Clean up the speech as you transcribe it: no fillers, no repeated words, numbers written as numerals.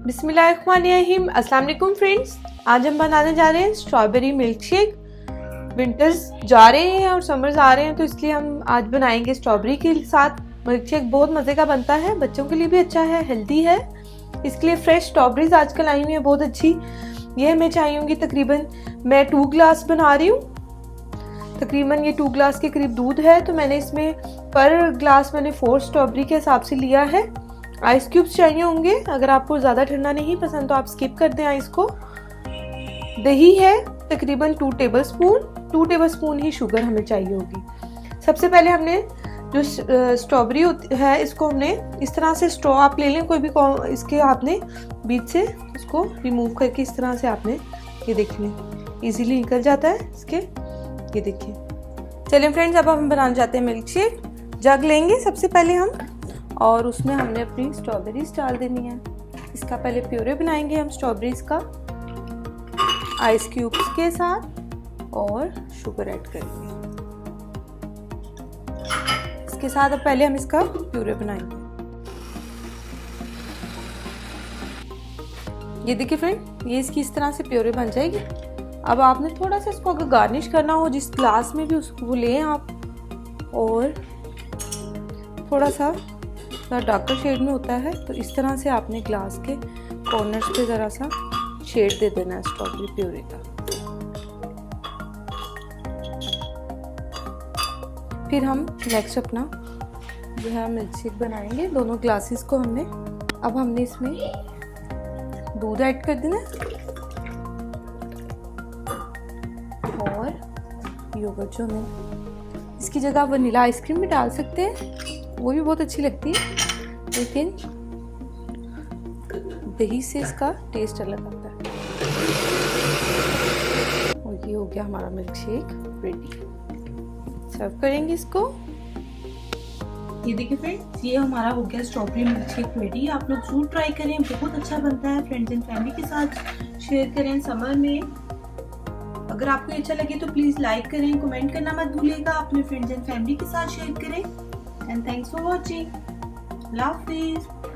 बिस्मिल्लाहिर्रहमानिर्रहीम। अस्सलाम वालेकुम फ्रेंड्स, आज हम बनाने जा रहे हैं स्ट्रॉबेरी मिल्क शेक। विंटर्स जा रहे हैं और समर्स आ रहे हैं, तो इसलिए हम आज बनाएंगे स्ट्रॉबेरी के साथ मिल्क शेक। बहुत मज़े का बनता है, बच्चों के लिए भी अच्छा है, हेल्दी है। इसके लिए फ्रेश स्ट्रॉबेरीज आजकल आई हुई हैं बहुत अच्छी। ये हमें चाहिए होंगी तकरीबन, मैं 2 ग्लास बना रही हूँ, तकरीबन ये 2 ग्लास के करीब दूध है। तो मैंने इसमें पर ग्लास मैंने 4 स्ट्रॉबेरी के हिसाब से लिया है। आइस क्यूब्स चाहिए होंगे, अगर आपको ज़्यादा ठंडा नहीं पसंद तो आप स्किप कर दें आइस को। दही है तकरीबन 2 टेबलस्पून ही शुगर हमें चाहिए होगी। सबसे पहले हमने जो स्ट्रॉबेरी है इसको हमने इस तरह से, स्ट्रॉ आप ले लें कोई भी, इसके आपने बीच से इसको रिमूव करके इस तरह से आपने, ये देख लें ईजीली निकल जाता है इसके, ये देखिए। चलिए फ्रेंड्स, अब हम बनाने जाते हैं मिल्क शेक। जग लेंगे सबसे पहले हम, और उसमें हमने अपनी स्ट्रॉबेरीज डाल देनी है। इसका पहले प्यूरे बनाएंगे हम स्ट्रॉबेरीज का आइस क्यूब्स के साथ, और शुगर ऐड करेंगे इसके साथ। अब पहले हम इसका प्यूरे बनाएंगे। ये देखिए फ्रेंड, ये इसकी इस तरह से प्यूरे बन जाएगी। अब आपने थोड़ा सा इसको अगर गार्निश करना हो, जिस ग्लास में भी उसको लें आप, और थोड़ा सा डार्कर शेड में होता है, तो इस तरह से आपने ग्लास के कॉर्नर्स पे ज़रा सा शेड दे देना है स्ट्रॉबेरी प्यूरी का। फिर हम नेक्स्ट अपना जो है मिल्क शेक बनाएंगे। दोनों ग्लासेस को हमने, अब हमने इसमें दूध ऐड कर देना और योगर्ट जो हमें, इसकी जगह वनीला आइसक्रीम भी डाल सकते हैं, वो भी बहुत अच्छी लगती है, लेकिन दही से इसका टेस्ट अलग आता है। और ये हो गया हमारा मिल्क शेक रेडी। सर्व करेंगे इसको। ये देखिए फ्रेंड्स, ये हमारा हो गया स्ट्रॉबेरी मिल्क शेक रेडी। आप लोग जरूर ट्राई करें, बहुत अच्छा बनता है। फ्रेंड्स एंड फैमिली के साथ शेयर करें समर में। अगर आपको अच्छा लगे तो प्लीज़ लाइक करें, कमेंट करना मत भूलिएगा, अपने फ्रेंड्स एंड फैमिली के साथ शेयर करें। And thanks for watching. अल्लाह हाफिज़।